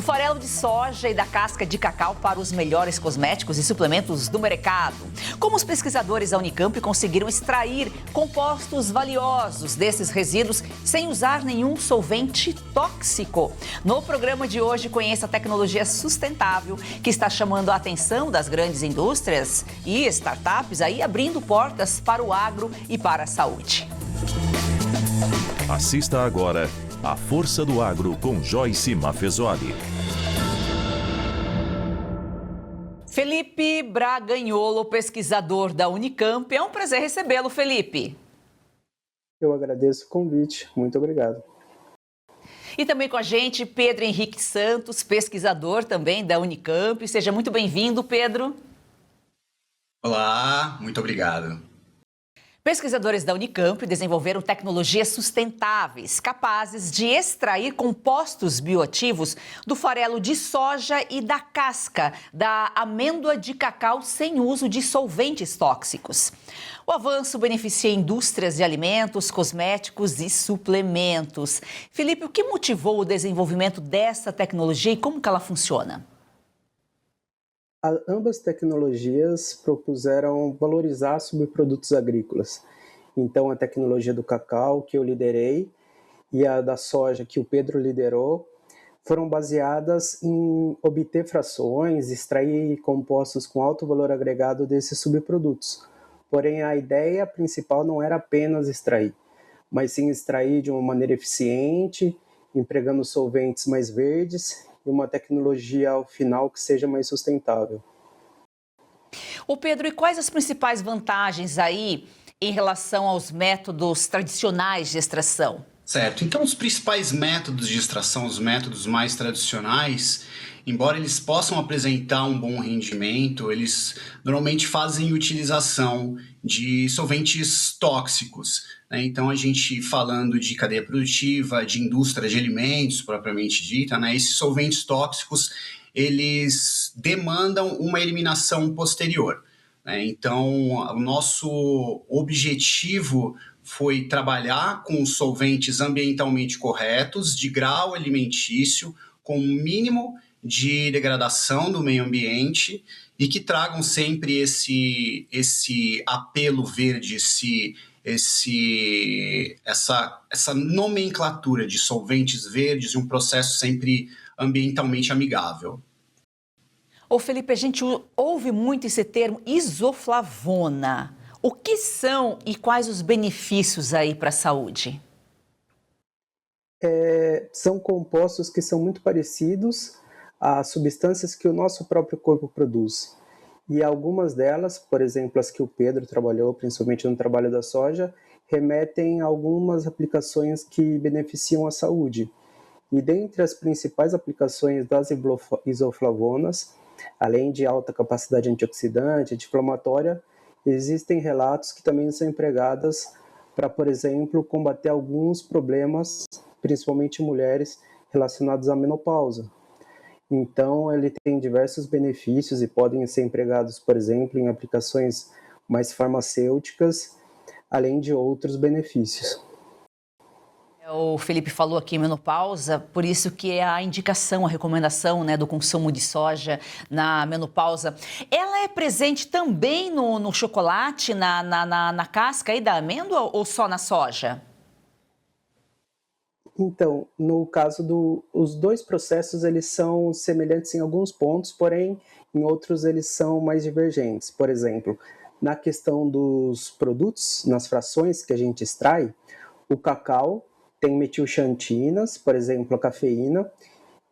Do farelo de soja e da casca de cacau para os melhores cosméticos e suplementos do mercado. Como os pesquisadores da Unicamp conseguiram extrair compostos valiosos desses resíduos sem usar nenhum solvente tóxico? No programa de hoje, conheça a tecnologia sustentável que está chamando a atenção das grandes indústrias e startups, aí abrindo portas para o agro e para a saúde. Assista agora A Força do Agro com Joyce Maffezoli. Felipe Braganholo, pesquisador da Unicamp. É um prazer recebê-lo, Felipe. Eu agradeço o convite. Muito obrigado. E também com a gente, Pedro Henrique Santos, pesquisador também da Unicamp. Seja muito bem-vindo, Pedro. Olá, muito obrigado. Pesquisadores da Unicamp desenvolveram tecnologias sustentáveis, capazes de extrair compostos bioativos do farelo de soja e da casca da amêndoa de cacau sem uso de solventes tóxicos. O avanço beneficia indústrias de alimentos, cosméticos e suplementos. Felipe, o que motivou o desenvolvimento dessa tecnologia e como que ela funciona? Ambas tecnologias propuseram valorizar subprodutos agrícolas. Então, a tecnologia do cacau, que eu liderei, e a da soja, que o Pedro liderou, foram baseadas em obter frações, extrair compostos com alto valor agregado desses subprodutos. Porém, a ideia principal não era apenas extrair, mas sim extrair de uma maneira eficiente, empregando solventes mais verdes e uma tecnologia ao final que seja mais sustentável. Ô Pedro, e quais as principais vantagens aí em relação aos métodos tradicionais de extração? Certo, então os principais métodos de extração, os métodos mais tradicionais, embora eles possam apresentar um bom rendimento, eles normalmente fazem utilização de solventes tóxicos, né? Então a gente falando de cadeia produtiva, de indústria de alimentos propriamente dita, né? Esses solventes tóxicos, eles demandam uma eliminação posterior, né? Então o nosso objetivo foi trabalhar com solventes ambientalmente corretos, de grau alimentício, com um mínimo de degradação do meio ambiente e que tragam sempre esse apelo verde, essa nomenclatura de solventes verdes e um processo sempre ambientalmente amigável. Ô Felipe, a gente ouve muito esse termo isoflavona. O que são e quais os benefícios aí para a saúde? São compostos que são muito parecidos a substâncias que o nosso próprio corpo produz. E algumas delas, por exemplo, as que o Pedro trabalhou, principalmente no trabalho da soja, remetem a algumas aplicações que beneficiam a saúde. E dentre as principais aplicações das isoflavonas, além de alta capacidade antioxidante, anti-inflamatória, existem relatos que também são empregadas para, por exemplo, combater alguns problemas, principalmente em mulheres, relacionados à menopausa. Então, ele tem diversos benefícios e podem ser empregados, por exemplo, em aplicações mais farmacêuticas, além de outros benefícios. O Felipe falou aqui em menopausa, por isso que é a indicação, a recomendação, né, do consumo de soja na menopausa. Ela é presente também no chocolate, na casca aí da amêndoa ou só na soja? Então, no caso os dois processos, eles são semelhantes em alguns pontos, porém, em outros eles são mais divergentes. Por exemplo, na questão dos produtos, nas frações que a gente extrai, o cacau tem metilxantinas, por exemplo, a cafeína,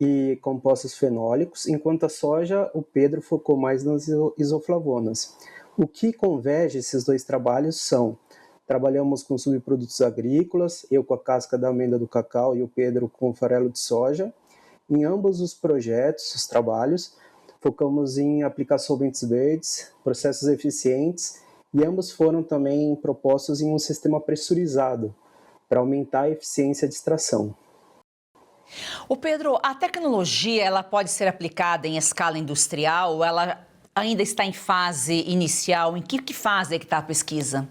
e compostos fenólicos, enquanto a soja, o Pedro focou mais nas isoflavonas. O que converge esses dois trabalhos trabalhamos com subprodutos agrícolas, eu com a casca da amêndoa do cacau e o Pedro com o farelo de soja. Em ambos os projetos, os trabalhos, focamos em aplicar solventes verdes, processos eficientes, e ambos foram também propostos em um sistema pressurizado, para aumentar a eficiência de extração. O Pedro, a tecnologia ela pode ser aplicada em escala industrial ou ela ainda está em fase inicial? Em que fase é que está a pesquisa?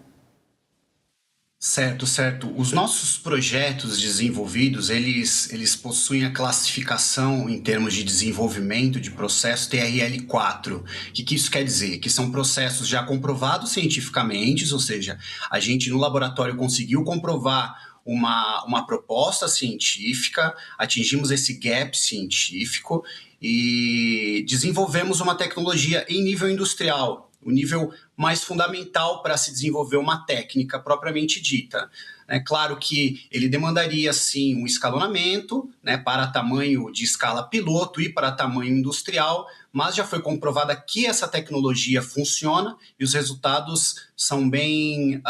Certo, certo. Os nossos projetos desenvolvidos, eles possuem a classificação em termos de desenvolvimento de processo TRL4. O que isso quer dizer? Que são processos já comprovados cientificamente, ou seja, a gente no laboratório conseguiu comprovar uma proposta científica, atingimos esse gap científico e desenvolvemos uma tecnologia em nível industrial, o nível mais fundamental para se desenvolver uma técnica propriamente dita. É claro que ele demandaria, sim, um escalonamento, né, para tamanho de escala piloto e para tamanho industrial, mas já foi comprovada que essa tecnologia funciona e os resultados são bem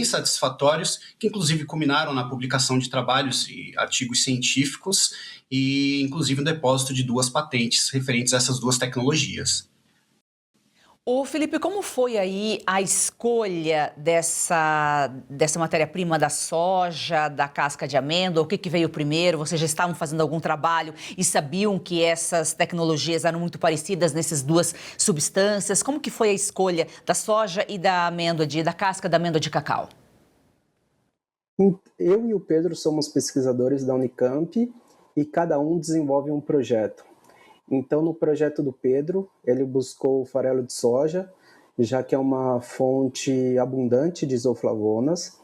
satisfatórios, que inclusive culminaram na publicação de trabalhos e artigos científicos e inclusive no depósito de 2 patentes referentes a essas 2 tecnologias. Ô Felipe, como foi aí a escolha dessa matéria-prima da soja, da casca de amêndoa? O que veio primeiro? Vocês já estavam fazendo algum trabalho e sabiam que essas tecnologias eram muito parecidas nessas 2 substâncias? Como que foi a escolha da soja e da da casca da amêndoa de cacau? Eu e o Pedro somos pesquisadores da Unicamp e cada um desenvolve um projeto. Então, no projeto do Pedro, ele buscou o farelo de soja, já que é uma fonte abundante de isoflavonas.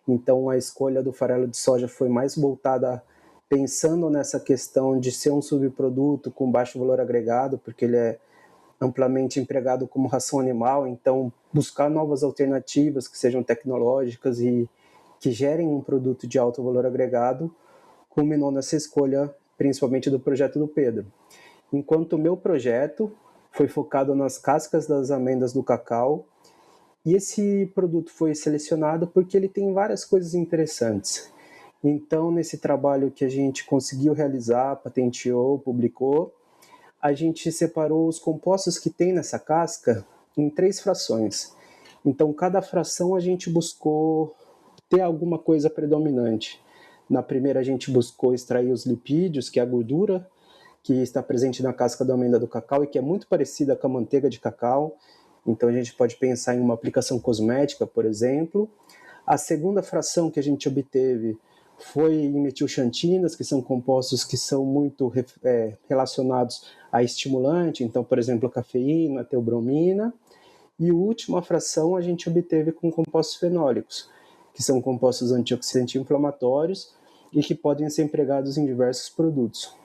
Então, a escolha do farelo de soja foi mais voltada pensando nessa questão de ser um subproduto com baixo valor agregado, porque ele é amplamente empregado como ração animal. Então, buscar novas alternativas que sejam tecnológicas e que gerem um produto de alto valor agregado, culminou nessa escolha, principalmente do projeto do Pedro. Enquanto o meu projeto foi focado nas cascas das amêndoas do cacau, e esse produto foi selecionado porque ele tem várias coisas interessantes. Então, nesse trabalho que a gente conseguiu realizar, patenteou, publicou, a gente separou os compostos que tem nessa casca em 3 frações. Então, cada fração a gente buscou ter alguma coisa predominante. Na primeira, a gente buscou extrair os lipídios, que é a gordura que está presente na casca da amêndoa do cacau e que é muito parecida com a manteiga de cacau. Então a gente pode pensar em uma aplicação cosmética, por exemplo. A segunda fração que a gente obteve foi em metilxantinas, que são compostos que são muito relacionados a estimulante, então, por exemplo, a cafeína, a teobromina. E a última fração a gente obteve com compostos fenólicos, que são compostos antioxidantes inflamatórios e que podem ser empregados em diversos produtos.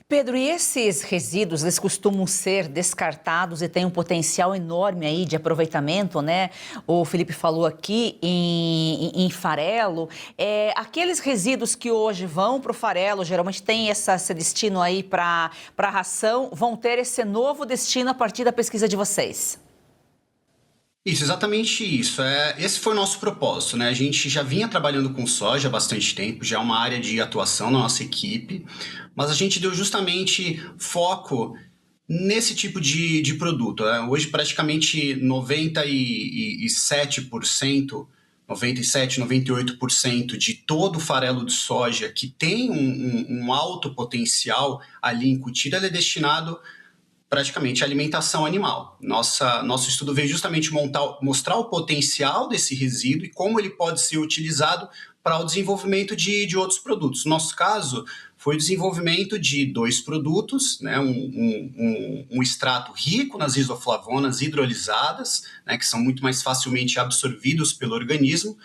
Pedro, e esses resíduos, eles costumam ser descartados e têm um potencial enorme aí de aproveitamento, né? O Felipe falou aqui em farelo. Aqueles resíduos que hoje vão para o farelo, geralmente tem esse destino aí para ração, vão ter esse novo destino a partir da pesquisa de vocês. Isso, exatamente isso. Esse foi o nosso propósito, né? A gente já vinha trabalhando com soja há bastante tempo, já é uma área de atuação na nossa equipe, mas a gente deu justamente foco nesse tipo de produto. Hoje, praticamente 97%, 97, 98% de todo o farelo de soja que tem um alto potencial ali incutido, ele é destinado praticamente a alimentação animal. Nosso estudo veio justamente mostrar o potencial desse resíduo e como ele pode ser utilizado para o desenvolvimento de outros produtos. No nosso caso, foi o desenvolvimento de 2 produtos, né, um extrato rico nas isoflavonas hidrolisadas, né, que são muito mais facilmente absorvidos pelo organismo,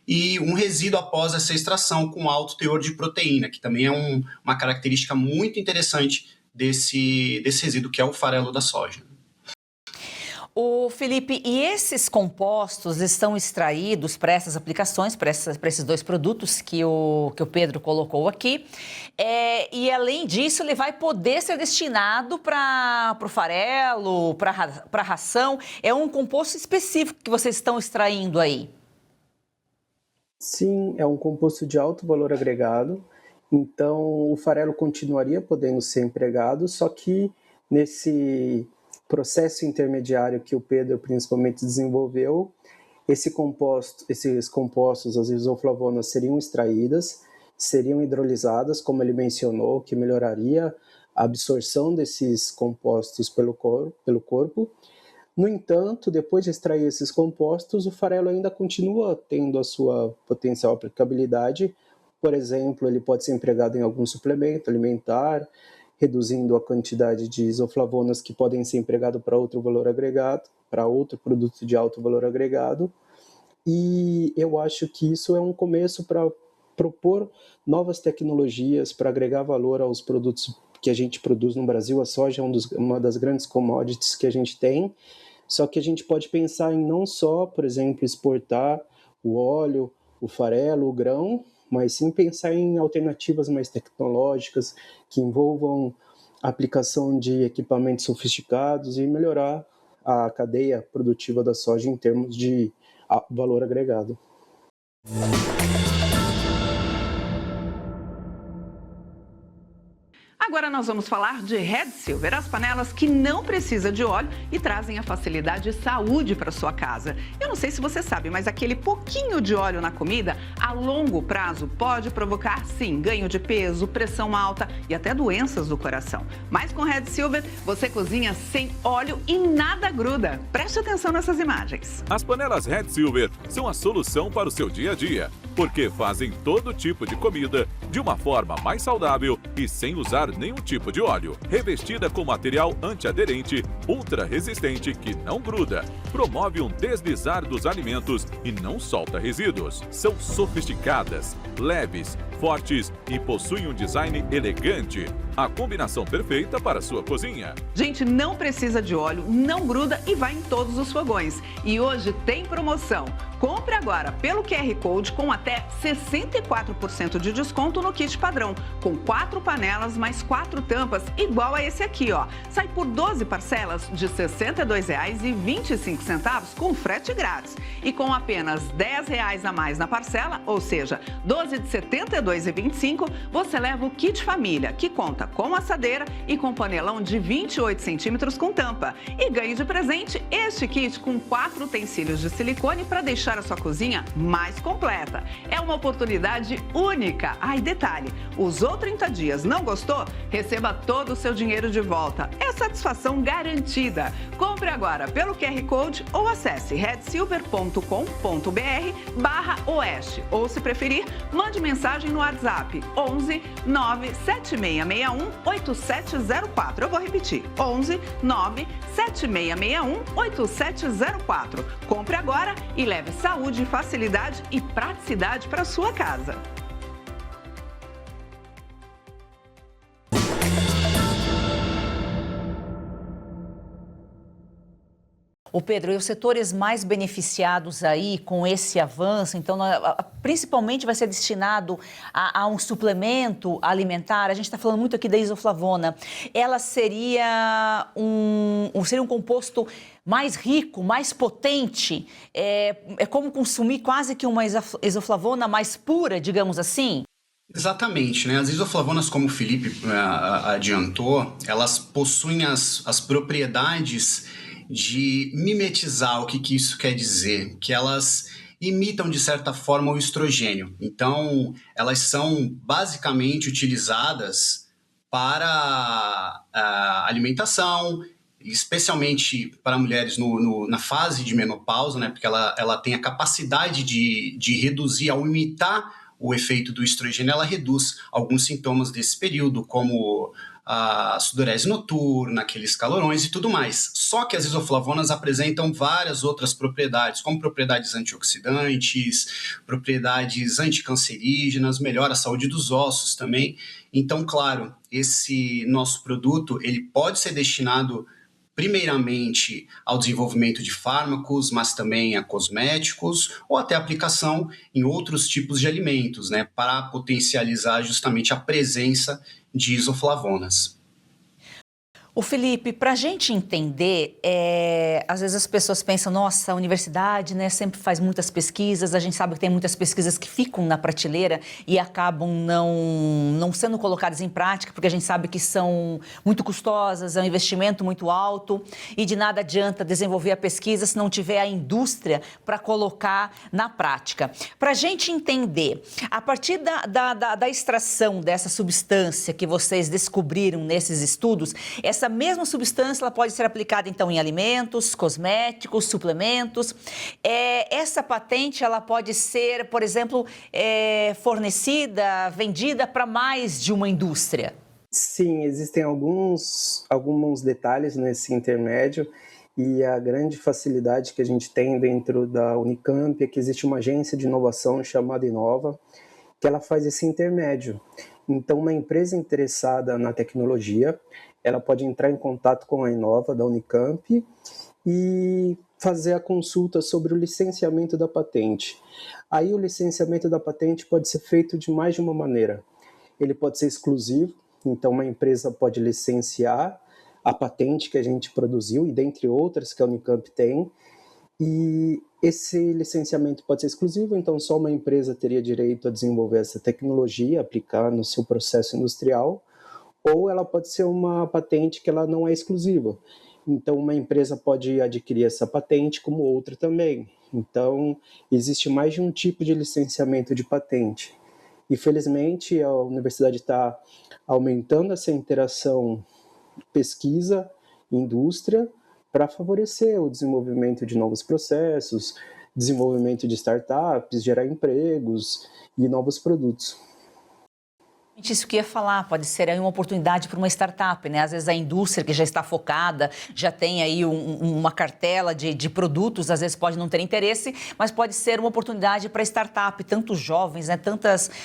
e um resíduo após essa extração com alto teor de proteína, que também é uma característica muito interessante desse resíduo, que é o farelo da soja. O Felipe, e esses compostos estão extraídos para essas aplicações, para esses 2 produtos que o Pedro colocou aqui, e além disso ele vai poder ser destinado para o farelo, para a ração. É um composto específico que vocês estão extraindo aí? Sim, é um composto de alto valor agregado. Então, o farelo continuaria podendo ser empregado, só que nesse processo intermediário que o Pedro principalmente desenvolveu, esses compostos, as isoflavonas, seriam extraídas, seriam hidrolisadas, como ele mencionou, que melhoraria a absorção desses compostos pelo corpo. No entanto, depois de extrair esses compostos, o farelo ainda continua tendo a sua potencial aplicabilidade. Por exemplo, ele pode ser empregado em algum suplemento alimentar, reduzindo a quantidade de isoflavonas que podem ser empregados para outro valor agregado, para outro produto de alto valor agregado. E eu acho que isso é um começo para propor novas tecnologias para agregar valor aos produtos que a gente produz no Brasil. A soja é uma das grandes commodities que a gente tem, só que a gente pode pensar em não só, por exemplo, exportar o óleo, o farelo, o grão, mas sim pensar em alternativas mais tecnológicas que envolvam a aplicação de equipamentos sofisticados e melhorar a cadeia produtiva da soja em termos de valor agregado. Agora nós vamos falar de Red Silver, as panelas que não precisam de óleo e trazem a facilidade e saúde para sua casa. Eu não sei se você sabe, mas aquele pouquinho de óleo na comida, a longo prazo, pode provocar, sim, ganho de peso, pressão alta e até doenças do coração. Mas com Red Silver, você cozinha sem óleo e nada gruda. Preste atenção nessas imagens. As panelas Red Silver são a solução para o seu dia a dia, porque fazem todo tipo de comida de uma forma mais saudável e sem usar nenhum tipo de óleo. Revestida com material antiaderente, ultra resistente que não gruda, promove um deslizar dos alimentos e não solta resíduos. São sofisticadas, leves, fortes e possuem um design elegante. A combinação perfeita para a sua cozinha. Gente, não precisa de óleo, não gruda e vai em todos os fogões. E hoje tem promoção. Compre agora pelo QR Code com até 64% de desconto no kit padrão, com 4 panelas mais 4 tampas, igual a esse aqui, ó. Sai por 12 parcelas de R$ 62,25 com frete grátis. E com apenas R$ 10 a mais na parcela, ou seja, 12 de R$ 72,25, você leva o kit família, que conta com assadeira e com panelão de 28 centímetros com tampa. E ganhe de presente este kit com 4 utensílios de silicone para deixar a sua cozinha mais completa. É uma oportunidade única. Ah, e detalhe, usou 30 dias, não gostou? Receba todo o seu dinheiro de volta. É satisfação garantida. Compre agora pelo QR Code ou acesse redsilver.com.br/oeste. Ou, se preferir, mande mensagem no WhatsApp 11 97661 8704. Eu vou repetir, 11 97661 8704. Compre agora e leve saúde, facilidade e praticidade para sua casa. Ô Pedro, e os setores mais beneficiados aí com esse avanço, então, principalmente vai ser destinado a um suplemento alimentar. A gente está falando muito aqui da isoflavona. Ela seria um composto mais rico, mais potente? É como consumir quase que uma isoflavona mais pura, digamos assim? Exatamente, né? As isoflavonas, como o Felipe adiantou, elas possuem as propriedades de mimetizar. O que isso quer dizer? Que elas imitam, de certa forma, o estrogênio. Então, elas são basicamente utilizadas para a alimentação, especialmente para mulheres na fase de menopausa, né? Porque ela tem a capacidade de reduzir, ao imitar o efeito do estrogênio, ela reduz alguns sintomas desse período, como a sudorese noturna, aqueles calorões e tudo mais. Só que as isoflavonas apresentam várias outras propriedades, como propriedades antioxidantes, propriedades anticancerígenas, melhora a saúde dos ossos também. Então, claro, esse nosso produto, ele pode ser destinado primeiramente ao desenvolvimento de fármacos, mas também a cosméticos ou até aplicação em outros tipos de alimentos, né, para potencializar justamente a presença de isoflavonas. O Felipe, para a gente entender, às vezes as pessoas pensam, nossa, a universidade, né, sempre faz muitas pesquisas, a gente sabe que tem muitas pesquisas que ficam na prateleira e acabam não sendo colocadas em prática, porque a gente sabe que são muito custosas, é um investimento muito alto e de nada adianta desenvolver a pesquisa se não tiver a indústria para colocar na prática. Para a gente entender, a partir da extração dessa substância que vocês descobriram nesses estudos, essa essa mesma substância ela pode ser aplicada, então, em alimentos, cosméticos, suplementos. Essa patente ela pode ser, por exemplo, fornecida, vendida para mais de uma indústria? Sim, existem alguns detalhes nesse intermédio, e a grande facilidade que a gente tem dentro da Unicamp é que existe uma agência de inovação chamada Inova, que ela faz esse intermédio. Então, uma empresa interessada na tecnologia, ela pode entrar em contato com a Inova da Unicamp e fazer a consulta sobre o licenciamento da patente. Aí o licenciamento da patente pode ser feito de mais de uma maneira. Ele pode ser exclusivo, então uma empresa pode licenciar a patente que a gente produziu, e dentre outras que a Unicamp tem, e esse licenciamento pode ser exclusivo, então só uma empresa teria direito a desenvolver essa tecnologia, aplicar no seu processo industrial, ou ela pode ser uma patente que ela não é exclusiva. Então uma empresa pode adquirir essa patente como outra também. Então existe mais de um tipo de licenciamento de patente. E felizmente a universidade está aumentando essa interação pesquisa, indústria, para favorecer o desenvolvimento de novos processos, desenvolvimento de startups, gerar empregos e novos produtos. Isso que eu ia falar, pode ser aí uma oportunidade para uma startup, né? Às vezes a indústria que já está focada, já tem aí uma cartela de produtos, às vezes pode não ter interesse, mas pode ser uma oportunidade para startup, tantos jovens, né?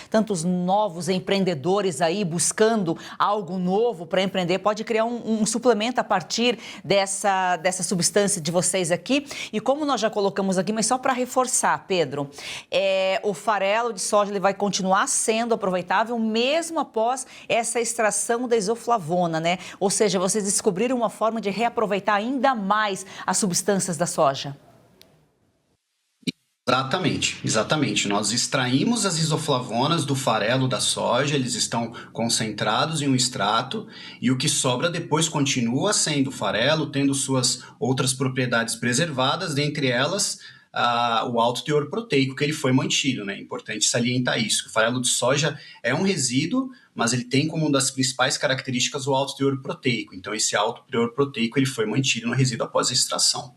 Tantos novos empreendedores aí buscando algo novo para empreender, pode criar um suplemento a partir dessa substância de vocês aqui. E como nós já colocamos aqui, mas só para reforçar, Pedro, o farelo de soja ele vai continuar sendo aproveitável mesmo após essa extração da isoflavona, né? Ou seja, vocês descobriram uma forma de reaproveitar ainda mais as substâncias da soja. Exatamente. Nós extraímos as isoflavonas do farelo da soja, eles estão concentrados em um extrato, e o que sobra depois continua sendo farelo, tendo suas outras propriedades preservadas, dentre elas o alto teor proteico que ele foi mantido, né? É importante salientar isso, que o farelo de soja é um resíduo, mas ele tem como uma das principais características o alto teor proteico. Então esse alto teor proteico ele foi mantido no resíduo após a extração.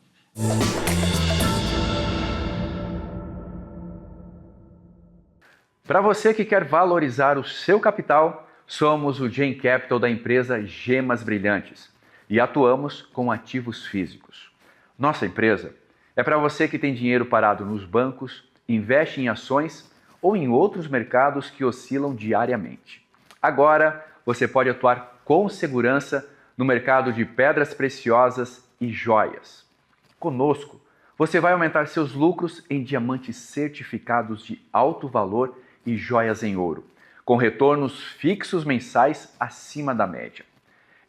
Para você que quer valorizar o seu capital, somos o Gen Capital da empresa Gemas Brilhantes e atuamos com ativos físicos. Nossa empresa é para você que tem dinheiro parado nos bancos, investe em ações ou em outros mercados que oscilam diariamente. Agora, você pode atuar com segurança no mercado de pedras preciosas e joias. Conosco, você vai aumentar seus lucros em diamantes certificados de alto valor e joias em ouro, com retornos fixos mensais acima da média.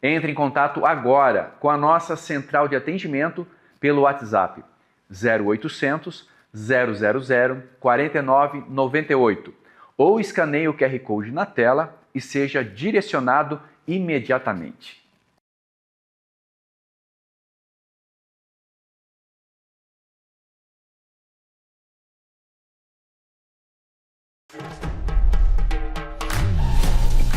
Entre em contato agora com a nossa central de atendimento pelo WhatsApp 0800 000 4998 ou escaneie o QR Code na tela e seja direcionado imediatamente.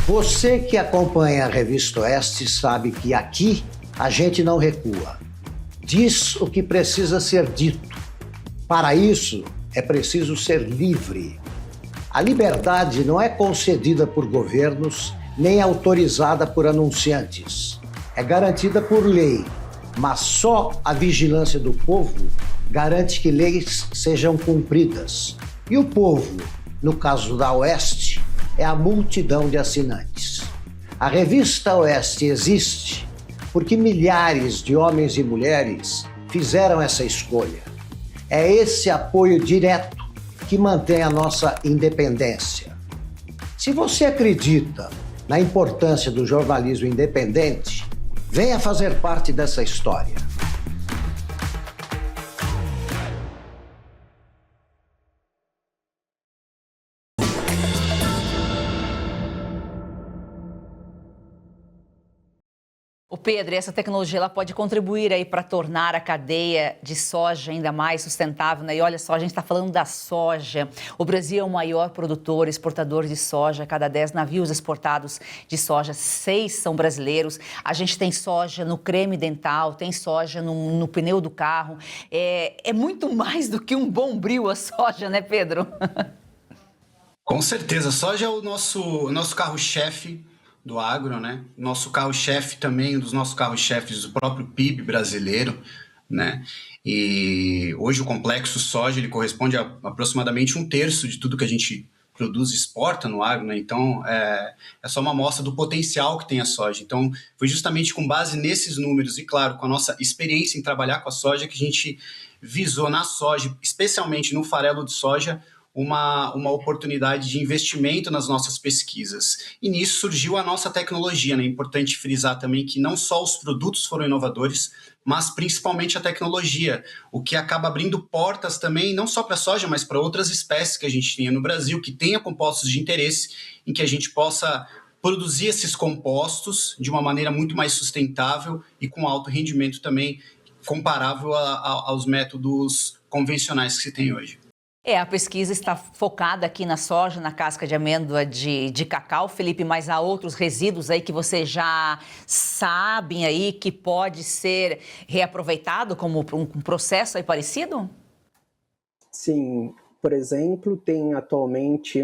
Você que acompanha a Revista Oeste sabe que aqui a gente não recua. Diz o que precisa ser dito. Para isso, é preciso ser livre. A liberdade não é concedida por governos nem autorizada por anunciantes. É garantida por lei, mas só a vigilância do povo garante que leis sejam cumpridas. E o povo, no caso da Oeste, é a multidão de assinantes. A Revista Oeste existe porque milhares de homens e mulheres fizeram essa escolha. É esse apoio direto que mantém a nossa independência. Se você acredita na importância do jornalismo independente, venha fazer parte dessa história. O Pedro, essa tecnologia ela pode contribuir aí para tornar a cadeia de soja ainda mais sustentável, né? E olha só, a gente está falando da soja. O Brasil é o maior produtor e exportador de soja. Cada 10 navios exportados de soja, 6 são brasileiros. A gente tem soja no creme dental, tem soja no pneu do carro. É muito mais do que um bombril a soja, né, Pedro? Com certeza, a soja é o nosso carro-chefe do agro, né? Nosso carro-chefe também, um dos nossos carros-chefes do próprio PIB brasileiro, né? E hoje o complexo soja ele corresponde a aproximadamente 1/3 de tudo que a gente produz e exporta no agro, né? Então é só uma amostra do potencial que tem a soja. Então foi justamente com base nesses números e, claro, com a nossa experiência em trabalhar com a soja que a gente visou na soja, especialmente no farelo de soja, uma oportunidade de investimento nas nossas pesquisas. E nisso surgiu a nossa tecnologia, né? É importante frisar também que não só os produtos foram inovadores, mas principalmente a tecnologia, o que acaba abrindo portas também, não só para a soja, mas para outras espécies que a gente tenha no Brasil, que tenha compostos de interesse, em que a gente possa produzir esses compostos de uma maneira muito mais sustentável e com alto rendimento também, comparável aos métodos convencionais que se tem hoje. A pesquisa está focada aqui na soja, na casca de amêndoa de cacau, Felipe, mas há outros resíduos aí que vocês já sabem aí que pode ser reaproveitado como um processo aí parecido? Sim, por exemplo, tem atualmente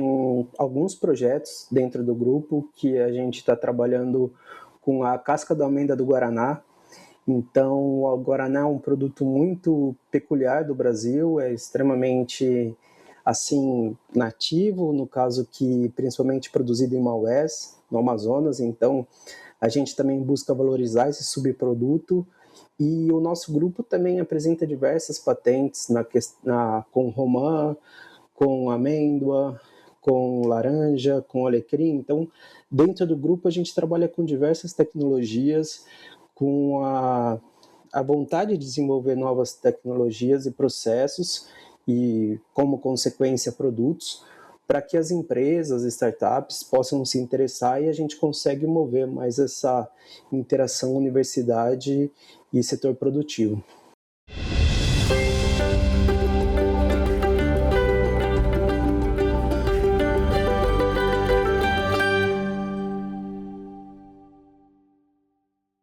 alguns projetos dentro do grupo que a gente está trabalhando com a casca da amêndoa do Guaraná. Então, o Guaraná é um produto muito peculiar do Brasil, é extremamente, assim, nativo, no caso que principalmente produzido em Maués, no Amazonas. Então, a gente também busca valorizar esse subproduto e o nosso grupo também apresenta diversas patentes com romã, com amêndoa, com laranja, com alecrim. Então, dentro do grupo a gente trabalha com diversas tecnologias, com a vontade de desenvolver novas tecnologias e processos e, como consequência, produtos, para que as empresas, startups possam se interessar e a gente consegue mover mais essa interação universidade e setor produtivo.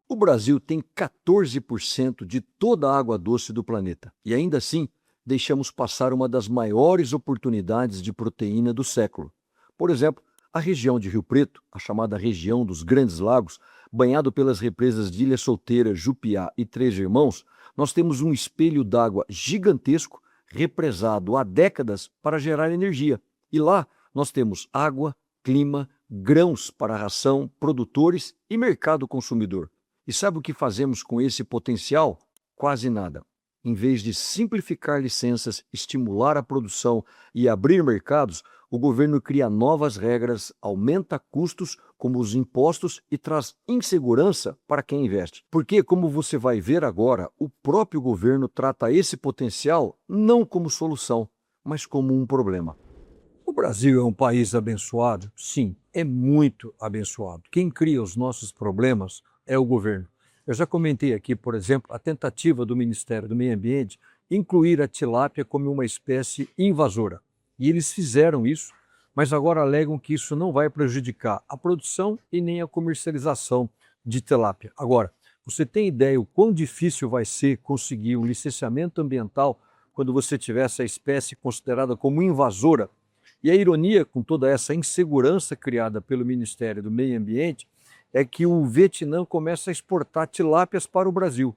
O Brasil tem 14% de toda a água doce do planeta e ainda assim deixamos passar uma das maiores oportunidades de proteína do século. Por exemplo, a região de Rio Preto, a chamada região dos Grandes Lagos, banhado pelas represas de Ilha Solteira, Jupiá e Três Irmãos, nós temos um espelho d'água gigantesco represado há décadas para gerar energia. E lá nós temos água, clima, grãos para ração, produtores e mercado consumidor. E sabe o que fazemos com esse potencial? Quase nada. Em vez de simplificar licenças, estimular a produção e abrir mercados, o governo cria novas regras, aumenta custos, como os impostos, e traz insegurança para quem investe. Porque, como você vai ver agora, o próprio governo trata esse potencial não como solução, mas como um problema. O Brasil é um país abençoado? Sim, é muito abençoado. Quem cria os nossos problemas é o governo. Eu já comentei aqui, por exemplo, a tentativa do Ministério do Meio Ambiente incluir a tilápia como uma espécie invasora. E eles fizeram isso, mas agora alegam que isso não vai prejudicar a produção e nem a comercialização de tilápia. Agora, você tem ideia o quão difícil vai ser conseguir um licenciamento ambiental quando você tiver essa espécie considerada como invasora? E a ironia com toda essa insegurança criada pelo Ministério do Meio Ambiente é que o Vietnã começa a exportar tilápias para o Brasil.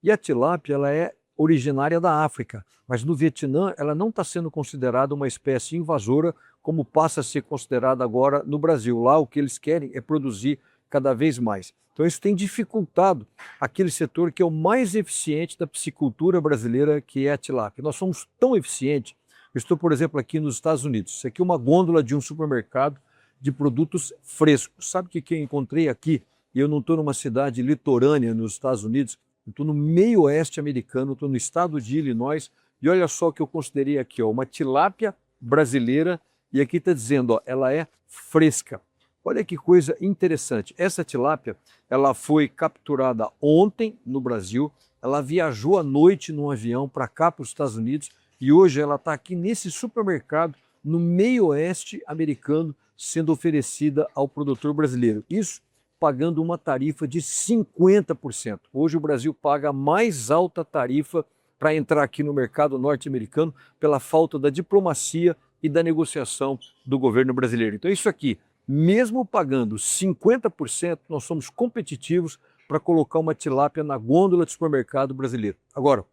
E a tilápia ela é originária da África, mas no Vietnã ela não está sendo considerada uma espécie invasora como passa a ser considerada agora no Brasil. Lá o que eles querem é produzir cada vez mais. Então isso tem dificultado aquele setor que é o mais eficiente da piscicultura brasileira, que é a tilápia. Nós somos tão eficientes. Eu estou, por exemplo, aqui nos Estados Unidos. Isso aqui é uma gôndola de um supermercado de produtos frescos. Sabe o que eu encontrei aqui? E eu não estou numa cidade litorânea nos Estados Unidos, eu estou no meio oeste americano, estou no estado de Illinois, e olha só o que eu considerei aqui, ó, uma tilápia brasileira, e aqui está dizendo, ó, ela é fresca. Olha que coisa interessante. Essa tilápia, ela foi capturada ontem no Brasil, ela viajou à noite num avião para cá, para os Estados Unidos, e hoje ela está aqui nesse supermercado no meio oeste americano, sendo oferecida ao produtor brasileiro. Isso pagando uma tarifa de 50%. Hoje o Brasil paga a mais alta tarifa para entrar aqui no mercado norte-americano pela falta da diplomacia e da negociação do governo brasileiro. Então isso aqui, mesmo pagando 50%, nós somos competitivos para colocar uma tilápia na gôndola do supermercado brasileiro. Agora,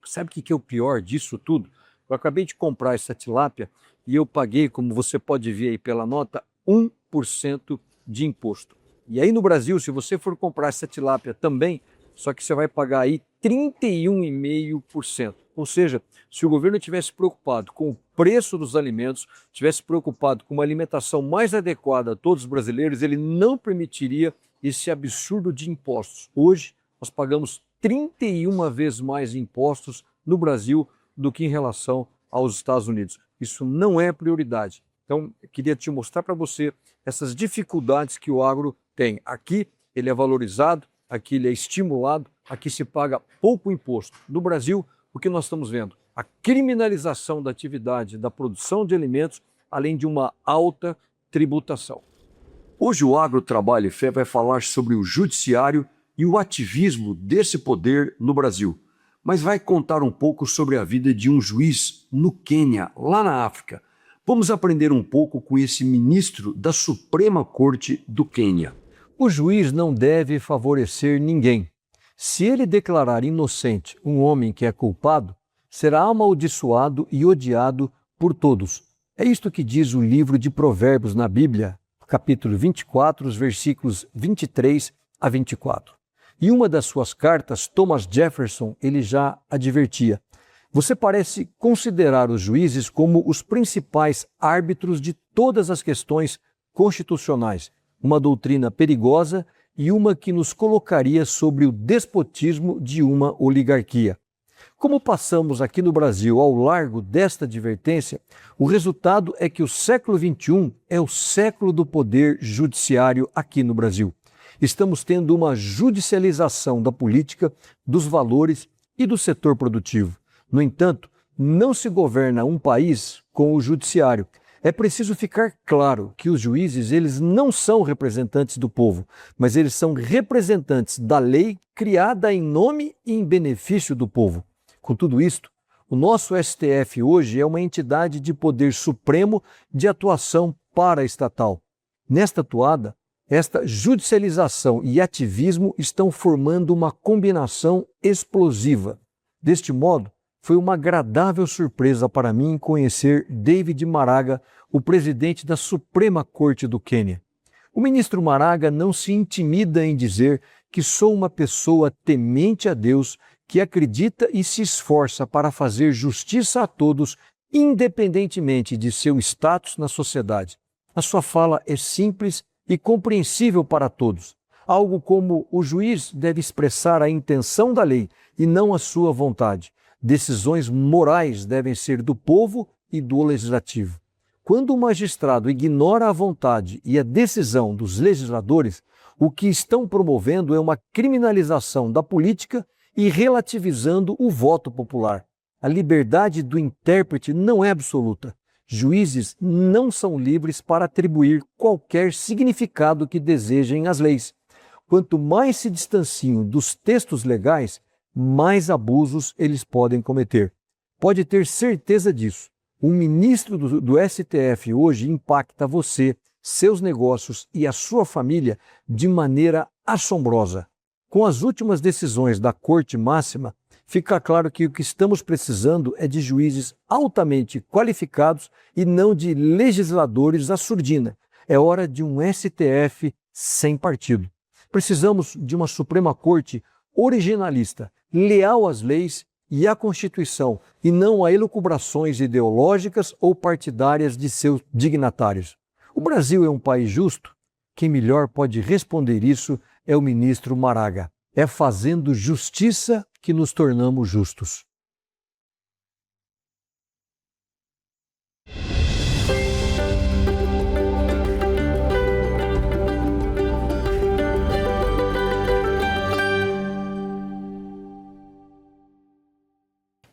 sabe o que é o pior disso tudo? Eu acabei de comprar essa tilápia e eu paguei, como você pode ver aí pela nota, 1% de imposto. E aí no Brasil, se você for comprar essa tilápia também, só que você vai pagar aí 31,5%. Ou seja, se o governo tivesse preocupado com o preço dos alimentos, tivesse preocupado com uma alimentação mais adequada a todos os brasileiros, ele não permitiria esse absurdo de impostos. Hoje, nós pagamos 31 vezes mais impostos no Brasil do que em relação aos Estados Unidos. Isso não é prioridade. Então, eu queria te mostrar para você essas dificuldades que o agro tem. Aqui ele é valorizado, aqui ele é estimulado, aqui se paga pouco imposto. No Brasil, o que nós estamos vendo? A criminalização da atividade da produção de alimentos, além de uma alta tributação. Hoje o Agro Trabalho e Fé vai falar sobre o judiciário e o ativismo desse poder no Brasil, mas vai contar um pouco sobre a vida de um juiz no Quênia, lá na África. Vamos aprender um pouco com esse ministro da Suprema Corte do Quênia. O juiz não deve favorecer ninguém. Se ele declarar inocente um homem que é culpado, será amaldiçoado e odiado por todos. É isto que diz o livro de Provérbios na Bíblia, capítulo 24, os versículos 23 a 24. Em uma das suas cartas, Thomas Jefferson, ele já advertia: você parece considerar os juízes como os principais árbitros de todas as questões constitucionais, uma doutrina perigosa e uma que nos colocaria sobre o despotismo de uma oligarquia. Como passamos aqui no Brasil ao largo desta advertência, o resultado é que o século XXI é o século do poder judiciário aqui no Brasil. Estamos tendo uma judicialização da política, dos valores e do setor produtivo. No entanto, não se governa um país com o judiciário. É preciso ficar claro que os juízes, eles não são representantes do povo, mas eles são representantes da lei criada em nome e em benefício do povo. Com tudo isto, o nosso STF hoje é uma entidade de poder supremo de atuação paraestatal. Nesta toada, esta judicialização e ativismo estão formando uma combinação explosiva. Deste modo, foi uma agradável surpresa para mim conhecer David Maraga, o presidente da Suprema Corte do Quênia. O ministro Maraga não se intimida em dizer que sou uma pessoa temente a Deus, que acredita e se esforça para fazer justiça a todos, independentemente de seu status na sociedade. A sua fala é simples e compreensível para todos, algo como o juiz deve expressar a intenção da lei e não a sua vontade. Decisões morais devem ser do povo e do legislativo. Quando o magistrado ignora a vontade e a decisão dos legisladores, o que estão promovendo é uma criminalização da política e relativizando o voto popular. A liberdade do intérprete não é absoluta. Juízes não são livres para atribuir qualquer significado que desejem às leis. Quanto mais se distanciam dos textos legais, mais abusos eles podem cometer. Pode ter certeza disso. Um ministro do STF hoje impacta você, seus negócios e a sua família de maneira assombrosa. Com as últimas decisões da Corte Máxima, fica claro que o que estamos precisando é de juízes altamente qualificados e não de legisladores à surdina. É hora de um STF sem partido. Precisamos de uma Suprema Corte originalista, leal às leis e à Constituição, e não a elucubrações ideológicas ou partidárias de seus dignatários. O Brasil é um país justo? Quem melhor pode responder isso é o ministro Maraga. É fazendo justiça que nos tornamos justos.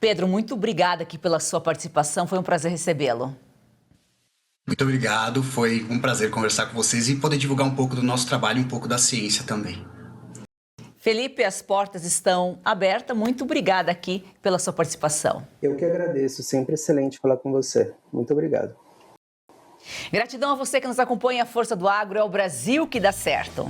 Pedro, muito obrigada aqui pela sua participação, foi um prazer recebê-lo. Muito obrigado, foi um prazer conversar com vocês e poder divulgar um pouco do nosso trabalho e um pouco da ciência também. Felipe, as portas estão abertas. Muito obrigada aqui pela sua participação. Eu que agradeço, sempre excelente falar com você. Muito obrigado. Gratidão a você que nos acompanha. A Força do Agro é o Brasil que dá certo.